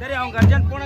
ಸರಿ ಅವ್ನು urgent phone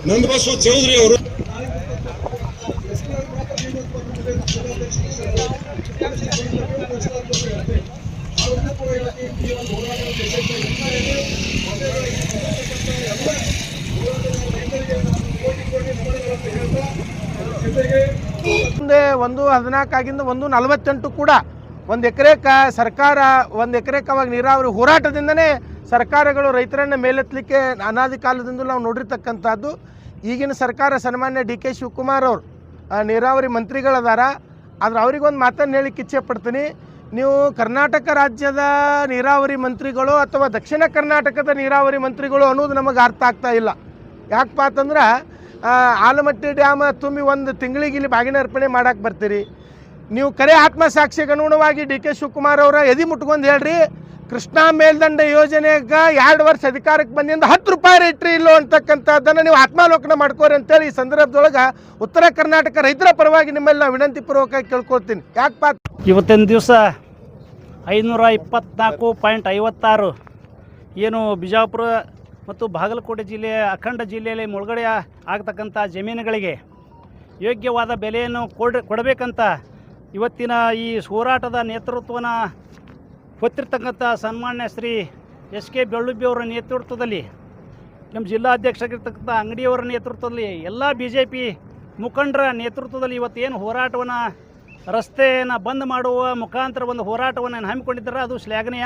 ನಂದಬಸವ Chaudhary ಅವರು ಒಂದು 14 ಆಗಿಂದ 148 ಕೂಡ 1 ಎಕರೆಕ ಸರ್ಕಾರ 1 ಎಕರೆಕ ಅವಾಗ ನೀರಾವರಿ ಹೋರಾಟದಿಂದನೇ ಸರ್ಕಾರಗಳು ರೈತರನ್ನು ಮೇಲೆತ್ತಲಿಕ್ಕೆ ಅನಾದಿ ಕಾಲದಿಂದ ನಾವು ನೋಡಿರ್ತಕ್ಕಂಥದ್ದು. ಈಗಿನ ಸರ್ಕಾರ ಸನ್ಮಾನ್ಯ ಡಿ ಕೆ ಶಿವಕುಮಾರ್ ಅವರು ನೀರಾವರಿ ಮಂತ್ರಿಗಳದಾರ. ಆದ್ರೆ ಅವ್ರಿಗೊಂದು ಮಾತನ್ನು ಹೇಳಿಕ್ಕೆ ಇಚ್ಛೆ ಪಡ್ತೀನಿ. ನೀವು ಕರ್ನಾಟಕ ರಾಜ್ಯದ ನೀರಾವರಿ ಮಂತ್ರಿಗಳು ಅಥವಾ ದಕ್ಷಿಣ ಕರ್ನಾಟಕದ ನೀರಾವರಿ ಮಂತ್ರಿಗಳು ಅನ್ನೋದು ನಮಗೆ ಅರ್ಥ ಆಗ್ತಾ ಇಲ್ಲ. ಯಾಕಪ್ಪ ಅಂತಂದ್ರೆ ಆಲಮಟ್ಟಿ ಡ್ಯಾಮ್ ತುಂಬಿ 1 ತಿಂಗಳಿಗೆ ಇಲ್ಲಿ ಬಾಗಿನ ಅರ್ಪಣೆ ಮಾಡಕ್ಕೆ ಬರ್ತೀರಿ. ನೀವು ಕರೆ ಆತ್ಮಸಾಕ್ಷಿಗೆ ಅನುಗುಣವಾಗಿ ಡಿ ಕೆ ಶಿವಕುಮಾರ್ ಅವರ ಎದಿ ಮುಟ್ಕೊಂಡು ಹೇಳ್ರಿ, ಕೃಷ್ಣಾ ಮೇಲ್ದಂಡ ಯೋಜನೆಗೆ 2 ವರ್ಷ ಅಧಿಕಾರಕ್ಕೆ ಬಂದಿಂದ 10 ರೂಪಾಯಿ ರೇಟ್ರಿ ಇಲ್ಲೋ ಅಂತಕ್ಕಂಥದ್ದನ್ನು ನೀವು ಆತ್ಮಾವಲೋಕನ ಮಾಡ್ಕೋರಿ ಅಂತೇಳಿ ಈ ಸಂದರ್ಭದೊಳಗೆ ಉತ್ತರ ಕರ್ನಾಟಕ ರೈತರ ಪರವಾಗಿ ನಿಮ್ಮಲ್ಲಿ ನಾವು ವಿನಂತಿ ಪೂರ್ವಕವಾಗಿ ಕೇಳ್ಕೊಳ್ತೀನಿ. ಯಾಕಪ್ಪ ಇವತ್ತಿನ ದಿವಸ 524.56 ಏನು ಬಿಜಾಪುರ ಮತ್ತು ಬಾಗಲಕೋಟೆ ಜಿಲ್ಲೆಯ ಅಖಂಡ ಜಿಲ್ಲೆಯಲ್ಲಿ ಮುಳುಗಡೆ ಆಗ್ತಕ್ಕಂಥ ಜಮೀನುಗಳಿಗೆ ಯೋಗ್ಯವಾದ ಬೆಲೆಯನ್ನು ಕೊಡಬೇಕಂತ ಇವತ್ತಿನ ಈ ಹೋರಾಟದ ನೇತೃತ್ವನ ಹೊತ್ತಿರ್ತಕ್ಕಂಥ ಸನ್ಮಾನ್ಯ ಶ್ರೀ ಎಸ್ ಕೆ ಬೆಳ್ಳುಬ್ಬಿ ಅವರ ನೇತೃತ್ವದಲ್ಲಿ, ನಮ್ಮ ಜಿಲ್ಲಾಧ್ಯಕ್ಷರಾಗಿರ್ತಕ್ಕಂಥ ಅಂಗಡಿಯವರ ನೇತೃತ್ವದಲ್ಲಿ, ಎಲ್ಲ BJP ಮುಖಂಡರ ನೇತೃತ್ವದಲ್ಲಿ ಇವತ್ತೇನು ಹೋರಾಟವನ್ನು ರಸ್ತೆಯನ್ನು ಬಂದ್ ಮಾಡುವ ಮುಖಾಂತರ ಒಂದು ಹೋರಾಟವನ್ನು ಹಮ್ಮಿಕೊಂಡಿದ್ದಾರೆ. ಅದು ಶ್ಲಾಘನೀಯ.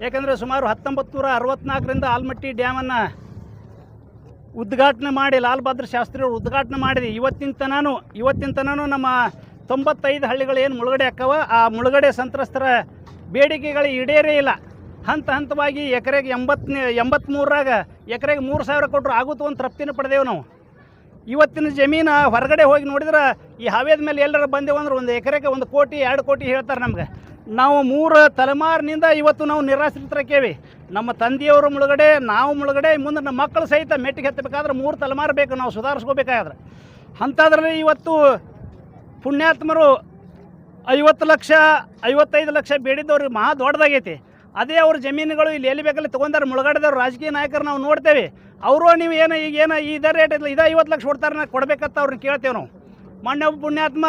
ಯಾಕಂದರೆ ಸುಮಾರು 1964ರಿಂದ ಆಲಮಟ್ಟಿ ಡ್ಯಾಮನ್ನು ಉದ್ಘಾಟನೆ ಮಾಡಿ ಲಾಲ್ ಬಹದ್ದೂರ್ ಶಾಸ್ತ್ರಿ ಅವರು ಉದ್ಘಾಟನೆ ಮಾಡಿದೆ. ಇವತ್ತಿನ ತನೂ ನಮ್ಮ 95 ಹಳ್ಳಿಗಳು ಏನು ಮುಳುಗಡೆ ಆಕ್ಕವ, ಆ ಮುಳುಗಡೆ ಸಂತ್ರಸ್ತರ ಬೇಡಿಕೆಗಳು ಈಡೇರೇ ಇಲ್ಲ. ಹಂತವಾಗಿ ಎಕರೆಗೆ 83ರಾಗ ಎಕರೆಗೆ 3,000 ಕೊಟ್ಟರು ಆಗುತ್ತೋ ಒಂದು ತೃಪ್ತಿನ ಪಡೆದೇವು ನಾವು. ಇವತ್ತಿನ ಜಮೀನು ಹೊರಗಡೆ ಹೋಗಿ ನೋಡಿದ್ರೆ ಈ ಹಾವೇದ ಮೇಲೆ ಎಲ್ಲರೂ ಬಂದೇವು ಅಂದ್ರೆ 1 ಎಕರೆಗೆ 1 ಕೋಟಿ 2 ಕೋಟಿ ಹೇಳ್ತಾರೆ ನಮ್ಗೆ. ನಾವು 3 ತಲೆಮಾರಿನಿಂದ ಇವತ್ತು ನಾವು ನಿರಾಶ್ರಿತರಕ್ಕೇವಿ. ನಮ್ಮ ತಂದೆಯವರು ಮುಳುಗಡೆ, ನಾವು ಮುಳುಗಡೆ, ಮುಂದೆ ನಮ್ಮ ಮಕ್ಕಳು ಸಹಿತ ಮೆಟ್ಟಿಗೆ ಹತ್ತಬೇಕಾದ್ರೆ 3 ತಲೆಮಾರು ಬೇಕು ನಾವು ಸುಧಾರಿಸ್ಕೋಬೇಕಾದ್ರೆ. ಅಂಥದ್ರಲ್ಲಿ ಇವತ್ತು ಪುಣ್ಯಾತ್ಮರು 50 ಲಕ್ಷ 55 ಲಕ್ಷ ಬೇಡಿದ್ದವ್ರಿಗೆ ಮಹಾ ದೊಡ್ಡದಾಗೈತಿ. ಅದೇ ಅವ್ರ ಜಮೀನುಗಳು ಇಲ್ಲಿ ಎಲ್ಲಿ ಬೇಕಲ್ಲಿ ತೊಗೊಂಡಾರೆ ಮುಳುಗಡೆದವ್ರು ರಾಜಕೀಯ ನಾಯಕರು ನಾವು ನೋಡ್ತೇವೆ. ಅವರು ನೀವು ಈಗೇನು ಇದೇ ರೇಟ್ ಇದ 50 ಲಕ್ಷ ಕೊಡ್ತಾರೆ ಕೊಡಬೇಕಂತ ಅವ್ರನ್ನ ಕೇಳ್ತೇವೆ ನಾವು. ಮೊನ್ನೆ ಒಬ್ಬ ಪುಣ್ಯಾತ್ಮ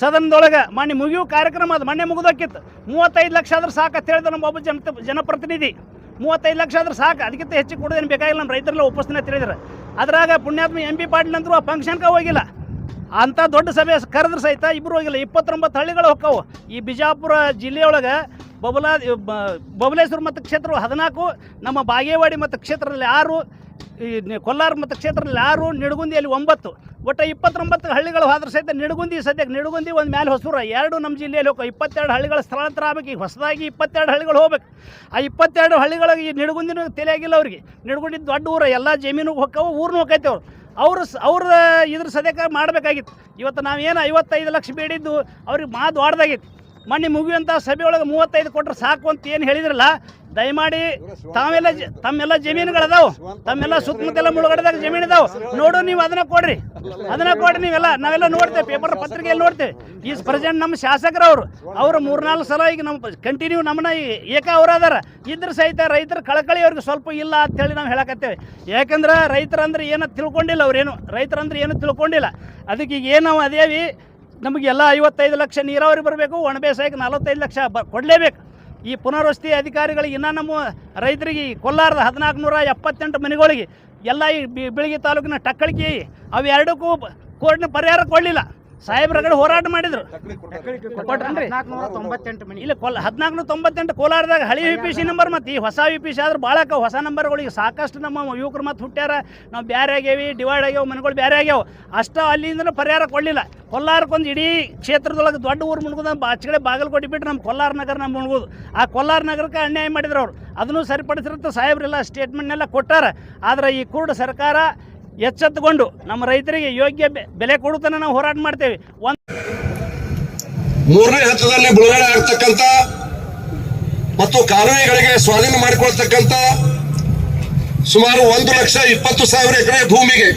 ಸದನದೊಳಗೆ ಮೊನ್ನೆ ಮುಗಿಯೋ ಕಾರ್ಯಕ್ರಮ ಅದು ಮೊನ್ನೆ ಮುಗಿದೋಕ್ಕಿತ್ತು. 35 ಲಕ್ಷ ಆದ್ರೆ ಸಾಕಂತ ಹೇಳಿದ್ರೆ ನಮ್ಮ ಒಬ್ಬ ಜನಪ್ರತಿನಿಧಿ 35 ಲಕ್ಷ ಆದ್ರೆ ಸಾಕು, ಅದಕ್ಕಿಂತ ಹೆಚ್ಚಿಗೆ ಕೊಡೋದೇನು ಬೇಕಾಗಿಲ್ಲ, ನಮ್ಮ ರೈತರೆಲ್ಲ ಒಪ್ಪಿಸ್ತೀನಿ ತಿಳಿದ್ರೆ. ಅದ್ರಾಗ ಪುಣ್ಯಾತ್ಮ MP ಪಾಟೀಲ್ ಅಂತರೂ ಆ ಫಂಕ್ಷನ್ಗೆ ಹೋಗಿಲ್ಲ. ಅಂಥ ದೊಡ್ಡ ಸಭೆ ಕರೆದ್ರೆ ಸಹಿತ ಇಬ್ಬರು ಹೋಗಿಲ್ಲ. 29 ಹಳ್ಳಿಗಳು ಹೋಕ್ಕವು. ಈ ಬಿಜಾಪುರ ಜಿಲ್ಲೆಯೊಳಗೆ ಬಬಲೇಶ್ವರ ಮತಕ್ಷೇತ್ರ 14, ನಮ್ಮ ಬಾಗೇವಾಡಿ ಮತಕ್ಷೇತ್ರದಲ್ಲಿ 6, ಈ ಕೊಲ್ಲಾರ ಮತಕ್ಷೇತ್ರದಲ್ಲಿ 6, ನಿಡಗುಂದಿಯಲ್ಲಿ 9, ಒಟ್ಟು 29 ಹಳ್ಳಿಗಳು ಹೋದ್ರೆ ಸಹಿತ ನಿಡಗುಂದಿ ಸದ್ಯಕ್ಕೆ ನಿಡಗುಂದಿ ಒಂದು ಮೇಲೆ ಹೊಸೂರ 2 ನಮ್ಮ ಜಿಲ್ಲೆಯಲ್ಲಿ ಹೋಗಿ 22 ಹಳ್ಳಿಗಳ ಸ್ಥಳಾಂತರ ಆಗಬೇಕು. ಈಗ ಹೊಸದಾಗಿ 22 ಹಳ್ಳಿಗಳು ಹೋಗ್ಬೇಕು. ಆ 22 ಹಳ್ಳಿಗಳಿಗೆ ಈ ನಿಡಗುಂದಿನೂ ತಿಳಿಯಾಗಿಲ್ಲ ಅವ್ರಿಗೆ. ನಿಡಗುಂದಿ ದೊಡ್ಡ ಊರು, ಎಲ್ಲ ಜಮೀನಿಗೆ ಹೋಕ್ಕವು, ಊರ್ನೂ ಹೋಗೈತೆ ಅವ್ರ ಇದ್ರ ಸದ್ಯಕ್ಕೆ ಮಾಡಬೇಕಾಗಿತ್ತು. ಇವತ್ತು ನಾವೇನು 55 ಲಕ್ಷ ಬೇಡಿದ್ದು ಅವ್ರಿಗೆ ದೊಡ್ಡದಾಗಿತ್ತು. ಮೊನ್ನೆ ಮುಗಿಯುವಂಥ ಸಭೆಯೊಳಗೆ 35 ಕೊಟ್ಟರೆ ಸಾಕು ಅಂತ ಏನು ಹೇಳಿದ್ರಲ್ಲ, ದಯಮಾಡಿ ತಮ್ಮೆಲ್ಲ ಜಮೀನುಗಳದಾವು, ತಮ್ಮೆಲ್ಲ ಸುತ್ತಮುತ್ತೆಲ್ಲ ಮುಳುಗಡೆದಾಗ ಜಮೀನು ಇದಾವೆ, ನೋಡು ನೀವು ಅದನ್ನ ಕೊಡ್ರಿ ನೀವೆಲ್ಲ. ನಾವೆಲ್ಲ ನೋಡ್ತೇವೆ, ಪೇಪರ್ ಪತ್ರಿಕೆಯಲ್ಲಿ ನೋಡ್ತೇವೆ. ಈ ಪ್ರೆಸೆಂಟ್ ನಮ್ಮ ಶಾಸಕರವರು 3-4 ಸಲ ಈಗ ನಮ್ಮ ಕಂಟಿನ್ಯೂ ನಮ್ಮನ್ನ ಏಕ ಅವರಾದಾರ ಇದ್ರ ಸಹಿತ ರೈತರ ಕಳಕಳಿ ಅವ್ರಿಗೆ ಸ್ವಲ್ಪ ಇಲ್ಲ ಅಂತೇಳಿ ನಾವು ಹೇಳಕತ್ತೇವೆ. ಯಾಕಂದ್ರೆ ರೈತರಂದ್ರೆ ಏನೋ ತಿಳ್ಕೊಂಡಿಲ್ಲ, ರೈತರಂದ್ರೆ ಏನು ತಿಳ್ಕೊಂಡಿಲ್ಲ. ಅದಕ್ಕೆ ಈಗ ಏನು ನಾವು ಅದೇವಿ, ನಮಗೆಲ್ಲ 55 ಲಕ್ಷ ನೀರಾವರಿ ಬರಬೇಕು, ಒಣ ಬೇಸಾಯಕ್ಕೆ 45 ಲಕ್ಷ ಕೊಡಲೇಬೇಕು. ಈ ಪುನರ್ವಸತಿ ಅಧಿಕಾರಿಗಳಿಗೆ ಇನ್ನೂ ನಮ್ಮ ರೈತರಿಗೆ ಕೋಲಾರದ 1478 ಮನೆಗಳಿಗೆ ಎಲ್ಲ ಈ ಬೀಳಗಿ ತಾಲೂಕಿನ ಟಕ್ಕಳಿಕೆ ಅವೆರಡಕ್ಕೂ ಕೋರ್ಟ್ನ ಪರಿಹಾರ ಕೊಡಲಿಲ್ಲ. ಸಾಹೇಬ್ರಗಡೆ ಹೋರಾಟ ಮಾಡಿದ್ರು ಕೊಟ್ರನ್ರಿ. ಇಲ್ಲಿ 1498 ಕೋಲಾರದಾಗ ಹಳಿ VPC ನಂಬರ್ ಮತ್ತು ಈ ಹೊಸ VPC ಆದ್ರೆ ಭಾಳ ಹೊಸ ನಂಬರ್ಗಳಿಗೆ ಸಾಕಷ್ಟು ನಮ್ಮ ಯುವಕರು ಮತ್ತು ಹುಟ್ಟ್ಯಾರ. ನಾವು ಬೇರೆ ಆಗ್ಯಾವಿ, ಡಿವೈಡ್ ಆಗ್ಯಾವ, ಮನೆಗಳು ಬೇರೆ ಆಗ್ಯಾವ. ಅಷ್ಟು ಅಲ್ಲಿಂದ ಪರಿಹಾರ ಕೊಡಲಿಲ್ಲ. ಕೋಲಾರಕ್ಕೊಂದು ಇಡೀ ಕ್ಷೇತ್ರದೊಳಗೆ ದೊಡ್ಡ ಊರು ಮುನ್ಗೋದು ಆಚೆಗಡೆ ಬಾಗಲಕೋಟೆ ಬಿಟ್ಟು ನಮ್ಮ ಕೋಲಾರ ನಗರ ಮುನ್ಗೋದು. ಆ ಕೋಲಾರ ನಗರಕ್ಕೆ ಅನ್ಯಾಯ ಮಾಡಿದ್ರು ಅವರು. ಅದನ್ನು ಸರಿಪಡಿಸಿರುತ್ತೆ ಸಾಹೇಬ್ರೆಲ್ಲ ಸ್ಟೇಟ್ಮೆಂಟ್ನೆಲ್ಲ ಕೊಟ್ಟಾರ. ಆದರೆ ಈ ಕುರುಡು ಸರ್ಕಾರ ಎಚ್ಚೆತ್ತುಕೊಂಡು ನಮ್ಮ ರೈತರಿಗೆ ಯೋಗ್ಯ ಬೆಲೆ ಕೊಡುತ್ತಾನೆ ನಾವು ಹೋರಾಟ ಮಾಡ್ತೇವೆ. ಮೂರನೇ ಹಂತದಲ್ಲಿ ಬಿಡುಗಡೆ ಆಗ್ತಕ್ಕಂಥ ಮತ್ತು ಕಾಲುವೆಗಳಿಗೆ ಸ್ವಾಧೀನ ಮಾಡಿಕೊಳ್ತಕ್ಕಂಥ ಸುಮಾರು 1,20,000 ಎಕರೆ ಭೂಮಿಗೆ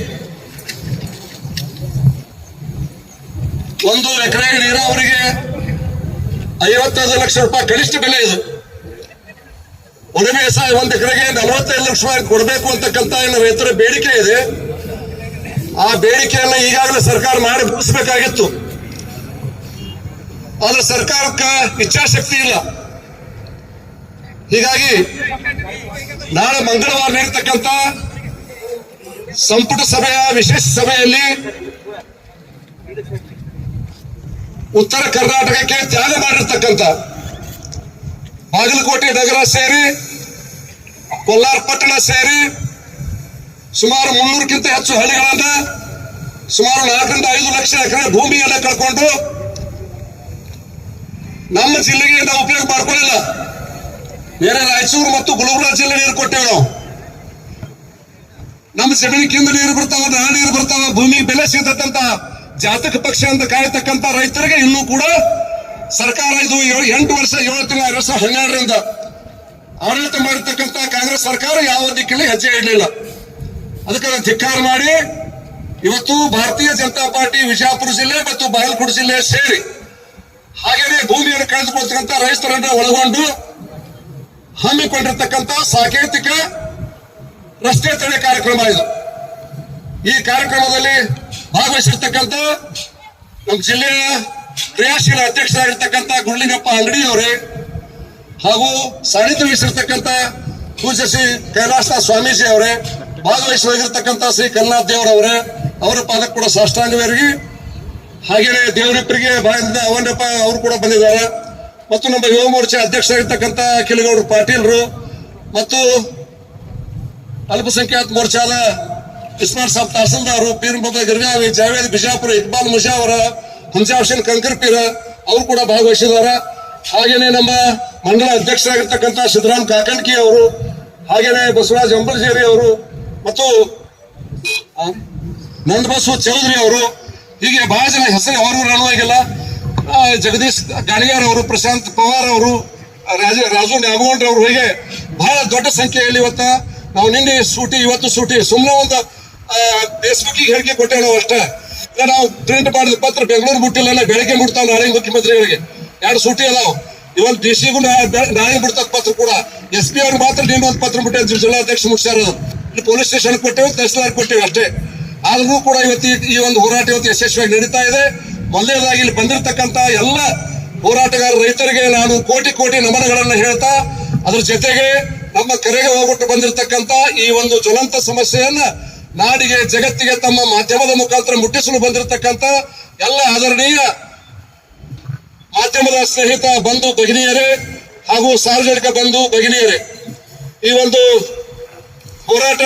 1 ಎಕರೆ ನೀರಾವರಿಗೆ 55 ಲಕ್ಷ ರೂಪಾಯಿ ಕನಿಷ್ಠ ಬೆಲೆ ಇದು. ಒಣ ಬೇಸಾಯ 1 ಎಕರೆಗೆ 45 ಲಕ್ಷ ರೂಪಾಯಿ ಕೊಡಬೇಕು ಅಂತಕ್ಕಂಥ ಏನು ರೈತರ ಬೇಡಿಕೆ ಇದೆ. ಆ ಬೇಡಿಕೆಯನ್ನು ಈಗಾಗಲೇ ಸರ್ಕಾರ ಮಾಡಿ ಮುಗಿಸಬೇಕಾಗಿತ್ತು. ಆದ್ರೆ ಸರ್ಕಾರಕ್ಕೆ ಇಚ್ಛಾಶಕ್ತಿ ಇಲ್ಲ. ಹೀಗಾಗಿ ನಾಳೆ ಮಂಗಳವಾರ ನಡೆಯತಕ್ಕಂಥ ಸಂಪುಟ ಸಭೆಯ ವಿಶೇಷ ಸಭೆಯಲ್ಲಿ ಉತ್ತರ ಕರ್ನಾಟಕಕ್ಕೆ ತ್ಯಾಗ ಮಾಡಿರ್ತಕ್ಕಂಥ ಬಾಗಲಕೋಟೆ ನಗರ ಸೇರಿ ಕೋಲಾರ ಪಟ್ಟಣ ಸೇರಿ ಸುಮಾರು 300ಕ್ಕಿಂತ ಹೆಚ್ಚು ಹಳ್ಳಿಗಳನ್ನ ಸುಮಾರು 4 ರಿಂದ 5 ಲಕ್ಷ ಎಕರೆ ಭೂಮಿಯನ್ನ ಕಳ್ಕೊಂಡು ನಮ್ಮ ಜಿಲ್ಲೆಗೆ ನಾವು ಉಪಯೋಗ ಮಾಡ್ಕೊಳ್ಳಿಲ್ಲ. ಬೇರೆ ರಾಯಚೂರು ಮತ್ತು ಗುಲ್ಬರ್ಗಾ ಜಿಲ್ಲೆ ನೀರು ಕೊಟ್ಟೇವೆ ನಾವು. ನಮ್ಮ ಜಮೀನಿಗಿಂದ ನೀರು ಬರ್ತಾವ, ನಾ ನೀರು ಬರ್ತಾವ, ಭೂಮಿಗೆ ಬೆಲೆ ಸಿಗತಕ್ಕಂತ ಜಾತಕ ಪಕ್ಷ ಅಂತ ಕಾಯ್ತಕ್ಕಂತ ರೈತರಿಗೆ ಇನ್ನೂ ಕೂಡ ಸರ್ಕಾರ ಇದು 8 ವರ್ಷ 7 ತಿಂಗಳ 2012ರಿಂದ ಆಡಳಿತ ಮಾಡಿರ್ತಕ್ಕಂಥ ಕಾಂಗ್ರೆಸ್ ಸರ್ಕಾರ ಯಾವ ದಿಕ್ಕಿನಲ್ಲಿ ಹೆಜ್ಜೆ ಇಡಲಿಲ್ಲ. ಅದಕ್ಕೆ ಧಿಕ್ಕಾರ ಮಾಡಿ ಇವತ್ತು ಭಾರತೀಯ ಜನತಾ ಪಾರ್ಟಿ ವಿಜಯಪುರ ಜಿಲ್ಲೆ ಮತ್ತು ಬಾಗಲಕೋಟೆ ಜಿಲ್ಲೆ ಸೇರಿ ಹಾಗೇನೆ ಭೂಮಿಯನ್ನು ಕಳೆದುಕೊಳ್ತಕ್ಕಂಥ ರೈತರನ್ನ ಒಳಗೊಂಡು ಹಮ್ಮಿಕೊಂಡಿರ್ತಕ್ಕಂಥ ಸಾಂಕೇತಿಕ ರಸ್ತೆ ತಡೆ ಕಾರ್ಯಕ್ರಮ ಇದು. ಈ ಕಾರ್ಯಕ್ರಮದಲ್ಲಿ ಭಾಗವಹಿಸಿರ್ತಕ್ಕಂಥ ನಮ್ಮ ಜಿಲ್ಲೆಯ ಕ್ರಿಯಾಶೀಲ ಅಧ್ಯಕ್ಷರಾಗಿರ್ತಕ್ಕಂಥ ಗುಂಡ್ಲಿಂಗಪ್ಪ ಅಂಗಡಿ ಅವರೇ ಹಾಗೂ ಸಾನ್ನಿಧ್ಯ ವಹಿಸಿರ್ತಕ್ಕಂಥ ಪೂಜ್ಯ ಶ್ರೀ ಕೈಲಾಸ ಸ್ವಾಮೀಜಿ ಅವರೇ, ಭಾಗವಹಿಸಿ ಹೋಗಿರ್ತಕ್ಕಂಥ ಶ್ರೀ ಕಲ್ನಾಥ್ ದೇವರವರೇ, ಅವರ ಪಾದಕ್ಕೆ ಕೂಡ ಸಾಷ್ಟಾಂಗವೇರಿಗೆ, ಹಾಗೇನೆ ದೇವರಿಬ್ಬರಿಗೆ ಬಾಯಿಂದ ಅವನಪ್ಪ ಅವರು ಕೂಡ ಬಂದಿದ್ದಾರೆ. ಮತ್ತು ನಮ್ಮ ಯುವ ಮೋರ್ಚಾ ಅಧ್ಯಕ್ಷರಾಗಿರ್ತಕ್ಕಂಥ ಕಿಲಗೌಡರು ಪಾಟೀಲ್ರು ಮತ್ತು ಅಲ್ಪಸಂಖ್ಯಾತ ಮೋರ್ಚಾದ ಇಸ್ಮಾಲ್ ಸಾಬ್ ತಹಸೀಲ್ದಾರ್, ಪೀರ್ ಮೊಹಮ್ಮದ್ ಗರ್ಗಾವಿ, ಜಾವೇದ್ ಬಿಜಾಪುರ, ಇಕ್ಬಾಲ್ ಮುಷಾವರ, ಹುಂಜಾವ್ಶನ್ ಕಂಕರ್ಪೀರ ಅವರು ಕೂಡ ಭಾಗವಹಿಸಿದ್ದಾರೆ. ಹಾಗೇನೆ ನಮ್ಮ ಮಂಡಲ ಅಧ್ಯಕ್ಷರಾಗಿರ್ತಕ್ಕಂಥ ಸಿದ್ದರಾಮ್ ಕಾಕಂಡ್ಕಿ ಅವರು, ಹಾಗೇನೆ ಬಸವರಾಜ್ ಅಂಬಲ್ಜೇರಿ ಅವರು ಮತ್ತು ನಂದಬಸವ ಚೌಧರಿ ಅವರು, ಹೀಗೆ ಬಹಳ ಜನ ಹೆಸರು ಅವರು ಅನ್ನುವಾಗಿಲ್ಲ. ಜಗದೀಶ್ ಗಾಣಿಗಾರ್ ಅವರು, ಪ್ರಶಾಂತ್ ಪವಾರ್ ಅವರು, ರಾಜು ನ್ಯಾಮಗೌಡ್ರ ಅವರು, ಹೀಗೆ ಬಹಳ ದೊಡ್ಡ ಸಂಖ್ಯೆಯಲ್ಲಿ ಇವತ್ತ ನಾವು ನಿನ್ನೆ ಸೂಟಿ ಇವತ್ತು ಸೂಟಿ ಸುಮ್ಮನೆ ಒಂದು ಫೇಸ್ಬುಕ್ಗೆ ಹೇಳಿಕೆ ಕೊಟ್ಟೇವೆ ನಾವು ಅಷ್ಟೇ. ನಾವು ಪ್ರಿಂಟ್ ಮಾಡಿದ ಪತ್ರ ಬೆಂಗಳೂರು ಬಿಟ್ಟಿಲ್ಲ, ಬೆಳಗ್ಗೆ ಬಿಡ್ತಾವ ನಾಳೆ ಮುಖ್ಯಮಂತ್ರಿಗಳಿಗೆ 2 ಸೂಟಿ ಅದಾವ. ಇವತ್ತು DC-ಗೂ ನಾಳೆ ಬಿಡ್ತದ ಪತ್ರ ಕೂಡ. SP ಅವ್ರಿಗೆ ಮಾತ್ರ ನಿನ್ನ ಒಂದು ಪತ್ರ ಬಿಟ್ಟೆ ಜಿಲ್ಲಾಧ್ಯಕ್ಷ ಮುಗಿಸ್ಯಾರ. ಇಲ್ಲಿ ಪೊಲೀಸ್ ಸ್ಟೇಷನ್ ಕೊಟ್ಟೇವೆ, ತಹಸೀಲ್ದಾರ್ ಕೊಟ್ಟೇವೆ ಅಷ್ಟೇ. ಆದ್ರೂ ಕೂಡ ಇವತ್ತು ಈ ಒಂದು ಹೋರಾಟ ಇವತ್ತು ಯಶಸ್ವಿಯಾಗಿ ನಡೀತಾ ಇದೆ. ಮೊದಲನೇದಾಗಿ ಇಲ್ಲಿ ಬಂದಿರತಕ್ಕಂತ ಎಲ್ಲ ಹೋರಾಟಗಾರ ರೈತರಿಗೆ ನಾನು ಕೋಟಿ ಕೋಟಿ ನಮನಗಳನ್ನು ಹೇಳ್ತಾ, ಅದ್ರ ಜೊತೆಗೆ ನಮ್ಮ ಕರೆಗೆ ಹೋಗ್ಬಿಟ್ಟು ಬಂದಿರತಕ್ಕಂತ ಈ ಒಂದು ಜ್ವಲಂತ ಸಮಸ್ಯೆಯನ್ನ ನಾಡಿಗೆ ಜಗತ್ತಿಗೆ ತಮ್ಮ ಮಾಧ್ಯಮದ ಮುಖಾಂತರ ಮುಟ್ಟಿಸಲು ಬಂದಿರತಕ್ಕಂತ ಎಲ್ಲ ಆದರಣೀಯ ಮಾಧ್ಯಮದ ಸ್ನೇಹಿತ ಬಂಧು ಭಗಿನಿಯರೇ ಹಾಗೂ ಸಾರ್ವಜನಿಕ ಬಂಧು ಭಗಿನಿಯರೇ, ಈ ಒಂದು ಹೋರಾಟ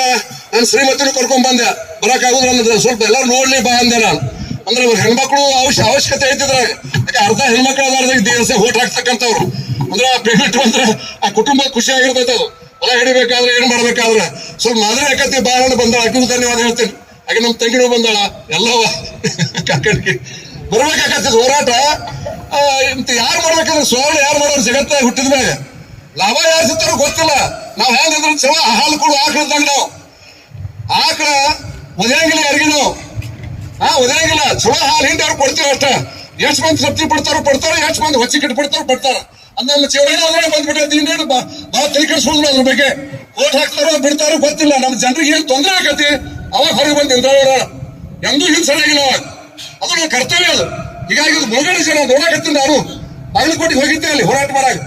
ನಾನು ಶ್ರೀಮತಿನೂ ಕರ್ಕೊಂಡ್ ಬಂದೆ. ಬರಕಾಗುದ್ರ ಸ್ವಲ್ಪ ಎಲ್ಲರೂ ನೋಡ್ಲಿ ಬಾ ಅಂದೆ ನಾನು. ಅಂದ್ರೆ ಹೆಣ್ಮಕ್ಳು ಅವಶ್ಯಕತೆ ಐತಿದ್ರೆ, ಯಾಕೆ ಅರ್ಧ ಹೆಣ್ಮಕ್ಳು ದಿವಸ ಓಟ್ ಹಾಕ್ತಕ್ಕಂಥವ್ರು ಅಂದ್ರೆ ಪೇಮೆಂಟ್ ಬಂದ್ರೆ ಆ ಕುಟುಂಬ ಖುಷಿ ಆಗಿರ್ತೈತೆ. ಅದು ಹೊಲ ಹಿಡಿಬೇಕಾದ್ರೆ ಏನ್ ಮಾಡ್ಬೇಕಾದ್ರೆ ಸ್ವಲ್ಪ ಮಾದರಿ ಆಕತಿ ಬಾರಣ್ಣ ಬಂದಾಳ, ಆಕಿಗೂ ಧನ್ಯವಾದ ಹೇಳ್ತೇನೆ. ಹಾಗೆ ನಮ್ ತಂಗಿನೂ ಬಂದಾಳ, ಎಲ್ಲವ ಕಾಕಡಿಗೆ ಬರ್ಬೇಕಾಗತ್ತೆ ಹೋರಾಟ. ಇಂತ ಯಾರು ಮಾಡ್ಬೇಕಂದ್ರೆ ಸುವರ್ಣ ಯಾರು ಮಾಡೋರು ಜಗತ್ತಾಗ ಹುಟ್ಟಿದ ಮೇಲೆ ಲಾಭ ಯಾರು ಸಿಗ್ತಾರೋ ಗೊತ್ತಿಲ್ಲ. ನಾವ್ ಹೆಂಗಂದ್ರೆ ಚಲೋ ಹಾಲು ಕೊಡು ಆಕಳದಾಗ ನಾವು ಆಕಳ ಒದೆಯಂಗಿಲ್ಲ ಯಾರಿಗೆ ನಾವು ಒದೆಯಂಗಿಲ್ಲ. ಚಲೋ ಹಾಲು ಹಿಂದೆ ಅವ್ರು ಕೊಡ್ತೀವಿ ಅಷ್ಟ. ಎಷ್ಟು ಮಂದಿ ತೃಪ್ತಿ ಪಡ್ತಾರೋ ಎಷ್ಟು ಮಂದಿ ಹೊಚ್ಚಿ ಕಿಟ್ಟು ಪಡ್ತಾರ ಅಂದ ಚೇವಡಿ ಬಂದ್ಬಿಟ್ಟೈತಿ. ಇನ್ನೇನು ಬಹಳ ತಲೆ ಕೆಡಿಸ್ಬೋದು ಅದ್ರ ಬಗ್ಗೆ. ಓಟ್ ಹಾಕ್ತಾರೋ ಬಿಡ್ತಾರೋ ಗೊತ್ತಿಲ್ಲ. ನಮ್ಮ ಜನರಿಗೆ ಏನ್ ತೊಂದರೆ ಆಗತಿ ಅವಾಗ ಹೊರಗೆ ಬಂದು ನಿಂತ್ಕೊಳ್ಳೋಣ. ಎಂದೂ ಹಿಂದೆ ಸರಿಯಾಗಿಲ್ಲ ಅವಾಗ. ಅದು ನನ್ನ ಕರ್ತವ್ಯ ಅದು. ಹೀಗಾಗಿ ಮುಳುಗಡೆ ಜನ ನೋಡಕತ್ತೀನಿ. ನಾನು ಬಾಗಲಕೋಟೆಗೆ ಹೋಗಿದ್ದೆ ಅಲ್ಲಿ ಹೋರಾಟ ಮಾಡಾಗ.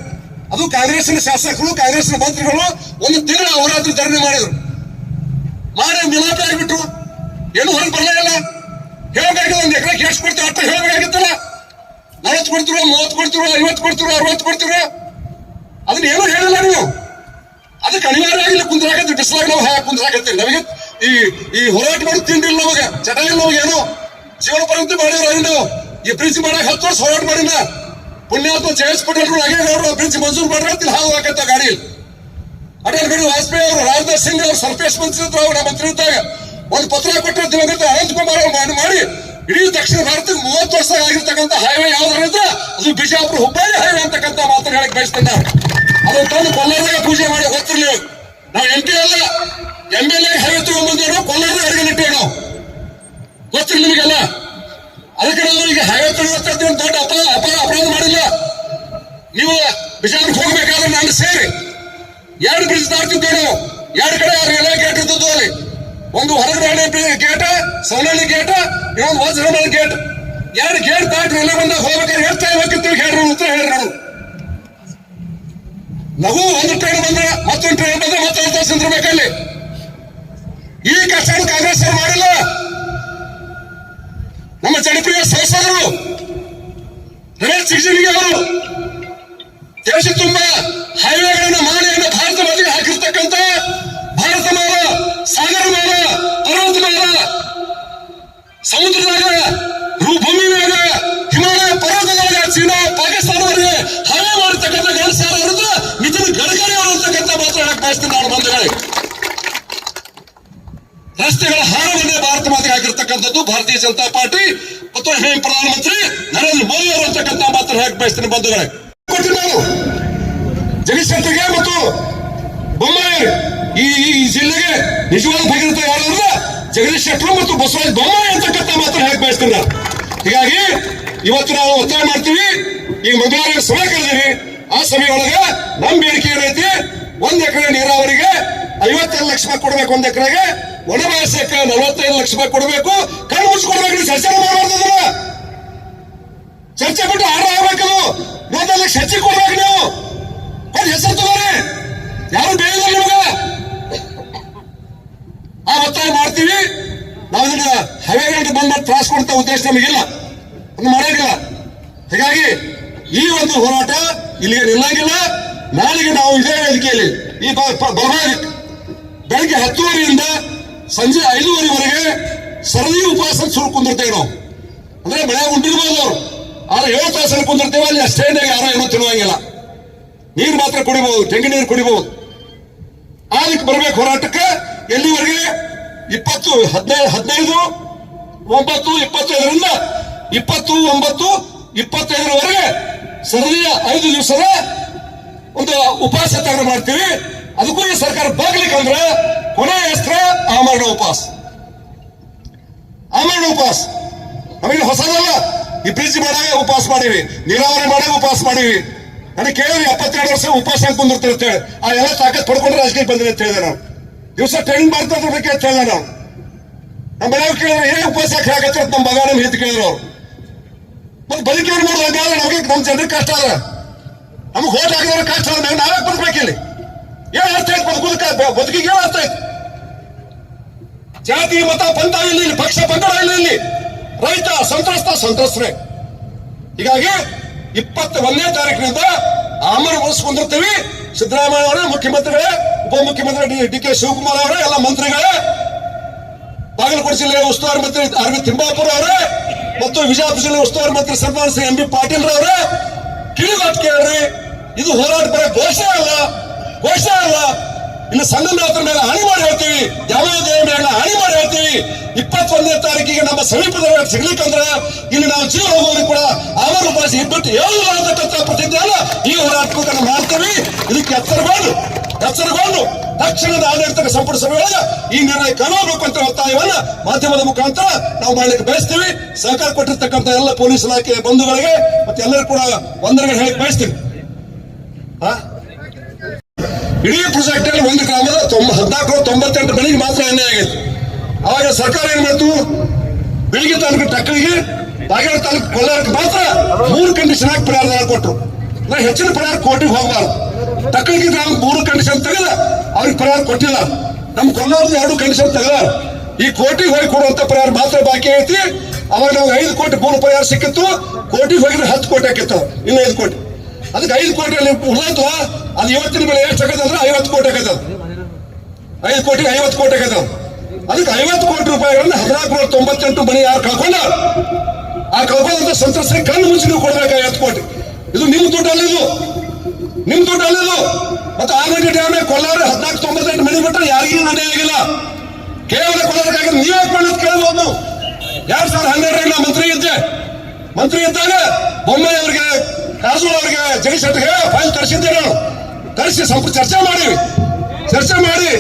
ಅದು ಕಾಂಗ್ರೆಸ್ನ ಶಾಸಕರು ಕಾಂಗ್ರೆಸ್ನ ಮಂತ್ರಿಗಳು ಒಂದು ತಿಂಗಳ ಅವರಾತ್ರಿ ಧರಣಿ ಮಾಡಿದ್ರು, ಮಾಡಿ ಮಿಲಾಪಿ ಆಗಿಬಿಟ್ರು. ಏನು ಹೊರಗೆ ಬರಲೇ ಇಲ್ಲ. ಹೇಳ್ಬೇಕು, ಒಂದ್ ಎಕರೆ ಎಷ್ಟು ಕೊಡ್ತೀವಿ ಅಷ್ಟ ಹೇಳ್ಬೇಕಾಗಿತ್ತಲ್ಲ. 40 ಕೊಡ್ತಿರೋ, 30 ಕೊಡ್ತಿರೋ, 50 ಕೊಡ್ತಿರೋ, 60 ಕೊಡ್ತಿರೋ, ಅದನ್ನ ಏನೂ ಹೇಳಿಲ್ಲ ನೀವು. ಅದಕ್ಕೆ ಅನಿವಾರ್ಯವಾಗಿ ಕುಂದ್ರಾಗತ್ತೆ, ಬಿಸಿಲಾಗ ನಾವು ಹಾಕಿ ಕುಂದ್ರಾಗತ್ತೆ. ನಮಗೆ ಈ ಹೋರಾಟ ಮಾಡಿ ತಿಂಡಿಲ್ಲ, ನಮಗೆ ಚಟ ಇಲ್ಲ, ನಮಗೆ ಏನೋ ಜೀವನ ಪರ್ಯಂತ ಮಾಡಿದ್ರು. ನಾವು ಈ ಬ್ರಿಡ್ಜ್ ಮಾಡಕ್ 10 ವರ್ಷ ಹೋರಾಟ ಮಾಡಿನ ಪುಣ್ಯಾತ್ಮ ಜಯೇಶ್ ಪಟೇಲ್ ನಾಗೇಗೌಡರು ಬ್ರಿಡ್ಜ್ ಮಂಜೂರು ಮಾಡ್ರಿ ಹಾವು ಹಾಕತ್ತ ಗಾಡಿ. ಅಟಲ್ ಬಿಹಾರಿ ವಾಜಪೇಯಿ ಅವರು, ರಾಜನಾಥ್ ಸಿಂಗ್ ಅವರು ಸರ್ಫೇಸ್ ಮಂತ್ರಿ ಇದ್ರು, ಅವ್ರು ಮಂತ್ರಿ ಇದ್ದಾಗ ಒಂದು ಪತ್ರ ಕೊಟ್ಟರೆ ದಿವಂಗತ ಅನಂತ್ ಕುಮಾರ್ ಅವರು ಮಾಡಿ ಇಡೀ ದಕ್ಷಿಣ ಭಾರತಕ್ಕೆ 30 ವರ್ಷ ಆಗಿರ್ತಕ್ಕಂಥ ಹೈವೇ ಯಾವ್ದಾರ ಇದ್ರೆ ಅದು ಬಿಜಾಪುರ ಹುಬ್ಬಳ್ಳಿ ಹೈವೇ ಅಂತಕ್ಕಂಥ ಮಾತನ್ನು ಹೇಳಕ್ ಬಯಸ್ತೇನೆ. ಅದನ್ನ ತಂದು ಕೊಲ್ಲಾರದಾಗ ಪೂಜೆ ಮಾಡಿ ಗೊತ್ತಿರ್ಲಿ. ನಾವು MP ಅಲ್ಲ, MLA ಹೈವೇ ತಗೊಂಡ್ಬಂದೇನೋ ಕೊಲ್ಲಾರದಾಗ ಅಡಿಗೆ ನಿಟ್ಟೇನೋ ಗೊತ್ತಿರ್ಲಿ ನಿಮಗೆಲ್ಲ. ಅದಕ್ಕೆ ನಾವು ಈಗ ಹೈವೇ ತಗೊಳ್ತೀವಿ ಅಂತ ದೊಡ್ಡ ಅಪರಾಧ ಮಾಡಿಲ್ಲ. ನೀವು ಬಿಜಾಪುರಕ್ಕೆ ಹೋಗ್ಬೇಕಾದ್ರೆ ನಾನು ಸೇರಿ 2 ಬ್ರಿಡ್ಜ್ ದಾಟ್ತಿದ್ದೇವೆ ನಾವು. 2 ಕಡೆ ರೈಲ್ವೆ ಗೇಟ್ ಇದ್ದದ್ದು ಅಲ್ಲಿ. ಒಂದು ಹೊರಗಡೆ ಗೇಟ್, ಸವನಹಳ್ಳಿ ಗೇಟ್, ಇನ್ನೊಂದು ವಜ್ರಮಲ್ ಗೇಟ್. 2 ಗೇಟ್ ದಾಟಿ ರೈಲ್ವೆ ಬಂದಾಗ ಹೋಗ್ಬೇಕಾದ್ರೆ ಎಷ್ಟು ಟೈಮ್ ಹಾಕಿರ್ತೀವಿ ಹೇಳ್ರಿ, ಉತ್ತರ ಹೇಳ್ರಿ. ನಾವು ನಾವು ಒಂದು ಟ್ರೈನ್ ಬಂದ್ರೆ ಮತ್ತೊಂದು ಟ್ರೈನ್ ಬಂದ್ರೆ ಮತ್ತೆ 10 ತಾಸು ನಿಂತಿರ್ಬೇಕಲ್ಲಿ. ಈ ಕಷ್ಟ ಕಾಂಗ್ರೆಸ್ ಅವರು ಮಾಡಿಲ್ಲ. ನಮ್ಮ ಜನಪ್ರಿಯ ಸಂಸದರು ರಮೇಶ್ ಜಿಗಜಿಣಗಿ ಅವರು ದೇಶ ತುಂಬಾ ಹೈವೇಗಳನ್ನ ಮಾಲೆಯನ್ನು ಭಾರತ ಮಧ್ಯೆ ಹಾಕಿರ್ತಕ್ಕಂಥ ಭಾರತ ಮಾಲ, ಸಾಗರ ಮಾಲ, ಪರ್ವತ ಮಾಲ, ಸಮುದ್ರದಾಗ, ಭೂಮಿ ಮ್ಯಾಗ, ಹಿಮಾಲಯ ಪರ್ವತದಾಗ, ಚೀನಾ ಪಾಕಿಸ್ತಾನವರೆಗೆ ಹೈವೇ ಮಾಡಿರ್ತಕ್ಕಂಥ ಗಣಸಾರ ಅವರದ್ದು ನಿತಿನ್ ಗಡ್ಕರಿ ಅವರು ಅಂತಕ್ಕಂಥ ಮಾತ್ರ ಹೇಳಕ್ ಬಯಸ್ತೀನಿ ನಾನು. ಬಂಧುಗಳೇ, ರಸ್ತೆಗಳ ಹಾರವನ್ನೇ ಭಾರತ ಮಾತೆಗೆ ಹಾಕಿರ್ತಕ್ಕಂಥದ್ದು ಭಾರತೀಯ ಜನತಾ ಪಾರ್ಟಿ ಮತ್ತು ಪ್ರಧಾನಮಂತ್ರಿ ನರೇಂದ್ರ ಮೋದಿ ಅವರು ಅಂತಕ್ಕಂಥ ಮಾತ್ರ ಹೇಳಕ್ ಬಯಸ್ತೀನಿ. ಬಂಧುಗಳೇ, ಕೊಟ್ಟು ನಾನು ಜಗದೀಶ್ ಶೆಟ್ಟರ್ಗೆ ಮತ್ತು ಬೊಮ್ಮಾಯಿ ಈ ಜಿಲ್ಲೆಗೆ ನಿಜವಾದ ಭಗೀರಥ ಯಾರು ಅಂದ್ರೆ ಜಗದೀಶ್ ಶೆಟ್ಟರು ಮತ್ತು ಬಸವರಾಜ ಬೊಮ್ಮಾಯಿ ಅಂತಕ್ಕಂಥ ಮಾತ್ರ ಹೇಳಕ್ ಬಯಸ್ತೀನಿ ನಾನು. ಹೀಗಾಗಿ ಇವತ್ತು ನಾವು ಒತ್ತಾಯ ಮಾಡ್ತೀವಿ. ಈಗ ಮಂಗಳವಾರ ಸಭೆ ಕರೆದಿರಿ. ಆ ಸಭೆಯೊಳಗೆ ನಮ್ಮ ಬೇಡಿಕೆ ಏನೈತಿ, 1 ಎಕರೆ ನೀರಾವರಿಗೆ 52 ಲಕ್ಷ ರೂಪಾಯಿ ಕೊಡ್ಬೇಕು, 1 ಎಕರೆಗೆ ಒಣ ಬೇಸಾಯಕ್ಕೆ 45 ಲಕ್ಷ ರೂಪಾಯಿ ಕೊಡಬೇಕು. ಕಣ್ಣು ಮುಚ್ಕೊಡ್ಬೇಕು. ಚರ್ಚೆ ಮಾಡಬಾರ್ದಲ್ಲ, ಚರ್ಚೆ ಬಿಟ್ಟು ಆರ ಆಗ್ಬೇಕದು. 45 ಲಕ್ಷ ಹೆಚ್ಚಿಗೆ ಕೊಡ್ಬೇಕು. ನೀವು ಒಂದು ಹೆಸರು ತಗೋರಿ, ಯಾರು ಬೇಯಿಲ್ಲ ನಿಮಗ. ಆ ಒತ್ತಾಯ ಮಾಡ್ತೀವಿ ನಾವು. ಇದನ್ನ ಹೈವೇಗಂಟು ಬಂದ ತ್ರಾಸ ಕೊಡುವಂತ ಉದ್ದೇಶ ನಮಗಿಲ್ಲ, ಅದು ಮಾಡೋಂಗಿಲ್ಲ. ಹೀಗಾಗಿ ಈ ಒಂದು ಹೋರಾಟ ಇಲ್ಲಿಗೆ ನಿಲ್ಲಂಗಿಲ್ಲ. ನಾಳೆಗೆ ನಾವು ಇದೇ ವೇದಿಕೆಯಲ್ಲಿ ಈ ಬೆಳಗ್ಗೆ 10:30ರಿಂದ ಸಂಜೆ 5:30ವರೆಗೆ ಸರದಿ ಉಪವಾಸ ಶುರು ಕುಂದಿರ್ತೇವೆ ನಾವು. ಅಂದ್ರೆ ಮಳೆ ಉಂಟಿರ್ಬೋದು ಅವರು, ಆದ್ರೆ 7 ತಾಸಲ್ಲಿ ಕುಂದಿರ್ತೇವೆ. ಅಲ್ಲಿ ಸ್ಟೇಂಡಾಗ ಯಾರೋ ಏನೋ ತಿನ್ನುವಂಗಿಲ್ಲ, ನೀರು ಮಾತ್ರ ಕುಡಿಬಹುದು, ತೆಂಗಿನ ನೀರು ಕುಡಿಬಹುದು. ಅದಕ್ಕೆ ಬರ್ಬೇಕು ಹೋರಾಟಕ್ಕೆ. ಎಲ್ಲಿವರೆಗೆ 15/9/25ರಿಂದ 20/9/25ವರೆಗೆ ಸರದಿಯ 5 ದಿವಸದ ಒಂದು ಉಪವಾಸ ತಯಾರು ಮಾಡ್ತೀವಿ. ಅದಕ್ಕೂ ಈ ಸರ್ಕಾರ ಬಾಗ್ಲಿಕ್ಕಂದ್ರೆ ಕೊನೆಯ ಅಸ್ತ್ರ ಆಮರಣ ಉಪವಾಸ. ಆಮರಣ ಉಪವಾಸ ನಮಗೆ ಹೊಸದಲ್ಲ. ಈ ಬ್ರಿಡ್ಜ್ ಮಾಡಾಗ ಉಪವಾಸ ಮಾಡೀವಿ, ನೀರಾವರಿ ಮಾಡಾಗ ಉಪವಾಸ ಮಾಡೀವಿ. ನನಗೆ ಕೇಳಿದ್ರೆ 72 ವರ್ಷ ಉಪವಾಸ ಕುಂದಿರ್ತೀವಿ ಅಂತ ಹೇಳಿ. ಆ ಎಲ್ಲ ತಾಕತ್ ಪಡ್ಕೊಂಡ್ರೆ ರಾಜಕೀಯ ಬಂದಿದೆ ಅಂತ ಹೇಳಿದೆ ನಾವು. ದಿವಸ ಟ್ರೈನಿಂಗ್ ಮಾಡ್ತಾ ಇರ್ಬೇಕು ಅಂತ ಹೇಳಿದೆ ನಾವು. ನಮ್ಮ ಮನೆಯವ್ರು ಕೇಳಿದ್ರೆ ಏನೇ ಉಪವಾಸ ಹಾಕತ್ತೆ ಅಂತ ನಮ್ಮ ಮಗ ನಮ್ಮ ಹಿತ್ ಕೇಳಿದ್ರು ಅವ್ರು. ಮತ್ತೆ ಬದುಕಿವ್ರು ಮಾಡೋದು ಹಂಗಾದ್ರೆ ನಮಗೆ ನಮ್ಮ ಜನರಿಗೆ ಕಷ್ಟ ಅದ. ನಮ್ಗೆ ಹೋಟ್ ಹಾಕಿದವ್ರ ಕಷ್ಟ ಅದ. ನಾವೇ ಬದುಕಬೇಕಿಲ್ಲಿ. ಏನ್ ಅರ್ಥ ಐತೆ ಬದುಕಿಗೆ? ಏನ್ ಅರ್ಥ ಐತೆ? ಜಾತಿ ಮತ ಪಂಥ ಇಲ್ಲ ಇಲ್ಲಿ, ಪಕ್ಷ ಪಂಗಡ ಇಲ್ಲ ಇಲ್ಲಿ. ರೈತ ಸಂತ್ರಸ್ತರೇ. ಹೀಗಾಗಿ 21ನೇ ತಾರೀಕಿನಿಂದ ಆಮರಣ ಉಳಿಸ್ಕೊಂಡಿರ್ತೀವಿ. ಸಿದ್ದರಾಮಯ್ಯ ಅವರೇ ಮುಖ್ಯಮಂತ್ರಿಗಳೇ, ಉಪಮುಖ್ಯಮಂತ್ರಿ DK ಶಿವಕುಮಾರ್ ಅವರೇ, ಎಲ್ಲ ಮಂತ್ರಿಗಳೇ, ಬಾಗಲಕೋಟೆ ಜಿಲ್ಲೆಯ ಉಸ್ತುವಾರಿ ಮಂತ್ರಿ ಅರವಿಂದ್ ತಿಮ್ಮಾಪುರ ಅವರೇ ಮತ್ತು ವಿಜಯಪುರ ಜಿಲ್ಲೆ ಉಸ್ತುವಾರಿ ಮಂತ್ರಿ ಸನ್ಮಾನ ಶ್ರೀ MB ಪಾಟೀಲ್ ಅವರೇ, ಕಿಡಿದಾಟ್ ಕೇಳ್ರಿ. ಇದು ಹೋರಾಟ ಬರೋ ಘೋಷಣೆ ಅಲ್ಲ. ಇಲ್ಲಿ ಸಂಗಮನಾಥರ ಮೇಲೆ ಹಾನಿ ಮಾಡಿ ಹೇಳ್ತೀವಿ, ದೇವಾಲಯ ಮೇಲೆ ಹಾನಿ ಮಾಡಿ ಹೇಳ್ತೀವಿ. 21ನೇ ತಾರೀಕಿಗೆ ನಮ್ಮ ಸಮೀಪದ ಸಿಗ್ಲಿಕ್ಕಂದ್ರೆ ಇಲ್ಲಿ ನಾವು ಜೀವ ಹೋಗೋದು ಕೂಡ ಆಮರಣ ಉಪವಾಸ ಇಬ್ಬಟ್ಟು ಹೇಳತಕ್ಕಂಥ ಪ್ರತಿಜ್ಞೆಯನ್ನ ಈ ಹೋರಾಟಕ್ಕೆ ಮಾಡ್ತೀವಿ. ಇದಕ್ಕೆ ಎಚ್ಚರಗೊಂಡು ತಕ್ಷಣದ ಆಡಳಿತ ಸಂಪುಟ ಸಭೆಯೊಳಗೆ ಈ ನಿರ್ಣಯ ಕೈಗೊಳ್ಳಬೇಕು ಅಂತ ಒತ್ತಾಯವನ್ನ ಮಾಧ್ಯಮದ ಮುಖಾಂತರ ನಾವು ಮಾಡ್ಲಿಕ್ಕೆ ಬಯಸ್ತೀವಿ. ಸಹಕಾರ ಕೊಟ್ಟಿರ್ತಕ್ಕಂಥ ಎಲ್ಲ ಪೊಲೀಸ್ ಇಲಾಖೆ ಬಂಧುಗಳಿಗೆ ಮತ್ತೆ ಎಲ್ಲರೂ ಕೂಡ ವಂದನೆಗಳು ಹೇಳಕ್ ಬಯಸ್ತೀವಿ. ಇಡೀ ಪ್ರಾಜೆಕ್ಟ್ ಅಲ್ಲಿ ಒಂದು ಗ್ರಾಮದ 1498 ಬೆಳಿಗ್ಗೆ ಮಾತ್ರ ಎಣ್ಣೆ ಆಗೈತೆ. ಅವಾಗ ಸರ್ಕಾರ ಏನ್ ಮಾಡ್ತು, ಬೆಳಿಗ್ಗೆ ತಾಲೂಕು ಟಕ್ಕಳಿಗೆ, ಬಾಗೇವಾಡಿ ತಾಲೂಕು ಕೊಲ್ಲಾರಕ್ಕೆ ಮಾತ್ರ 3 ಕಂಡೀಷನ್ ಹಾಕಿ ಪರಿಹಾರ ಕೊಟ್ಟರು. ನಾ ಹೆಚ್ಚಿನ ಪರಿಹಾರ ಕೋಟಿಗೆ ಹೋಗಬಾರ್ದು. ತಕ್ಕಳಿಗೆ ನಾವು 3 ಕಂಡೀಷನ್ ತೆಗೆದ ಅವ್ರಿಗೆ ಪರಿಹಾರ ಕೊಟ್ಟಿಲ್ಲ. ನಮ್ಮ ಕೊಲ್ಲಾರದ 2 ಕಂಡೀಷನ್ ತೆಗೆದ ಈ ಕೋಟಿಗೆ ಹೋಗಿ ಕೊಡುವಂತ ಪರಿಹಾರ ಮಾತ್ರ ಬಾಕಿ ಐತಿ. ಅವಾಗ ನಮ್ಗೆ 5 ಕೋಟಿ ಪೂರ್ಣ ಪರಿಹಾರ ಸಿಕ್ಕಿತ್ತು. ಕೋಟಿಗೆ ಹೋಗಿದ್ರೆ 10 ಕೋಟಿ ಆಕಿತ್ತು, ಇನ್ನು 5 ಕೋಟಿ. ಅದಕ್ಕೆ 5 ಕೋಟಿಯಲ್ಲಿ ಉಳಿದತ್ವ ಅದು ಇವತ್ತಿನ ಬೆಲೆ ಎಷ್ಟು ಆಗತ್ತಂದ್ರೆ 50 ಕೋಟಿ ಆಗತ್ತದ. 5 ಕೋಟಿಗೆ 50 ಕೋಟಿ ಆಗತ್ತದ. ಅದಕ್ಕೆ 50 ಕೋಟಿ ರೂಪಾಯಿಗಳನ್ನ 1498 ಮನೆ ಯಾರು ಕಳ್ಕೊಂಡ ಆ ಕಳ್ಕೊಂಡಂತ ಸಂತ್ರಸ್ತರಿಗೆ ಕಣ್ಣು ಮುಚ್ಚಿ ನೀವು ಕೊಡ್ಬೇಕು 50 ಕೋಟಿ. ಇದು ನಿಮ್ಮ ದುಡ್ಡು ಅಲ್ಲಿದು, ನಿಮ್ ದುಡ್ಡು ಅಲ್ಲಿದು. ಮತ್ತೆ ಆಲ್ರೆಡಿ ಡ್ಯಾಮ್ ಕೊಲ್ಲಾರ 1498 ಮನೆ ಬಿಟ್ಟರೆ ಯಾರಿಗೂ ನಡೆ ಆಗಿಲ್ಲ. ಕೇವಲ ಕೊಲ್ಲೋದಕ್ಕಾಗಿ ನೀವೇ ಕೊಳ್ಳೋದು ಕೇಳಬಹುದು. 2012 ಮಂತ್ರಿ ಇದ್ದಾಗ ಬೊಮ್ಮಾಯಿ ಅವರಿಗೆ, ಕಾರಜೋಳ ಅವರಿಗೆ, ಜಗದೀಶ್ ಶೆಟ್ಟಿಗೆ ಫೈಲ್ ತರಿಸಿದ್ದೆ. ನಾನು ತರಿಸಿ ಚರ್ಚೆ ಮಾಡಿ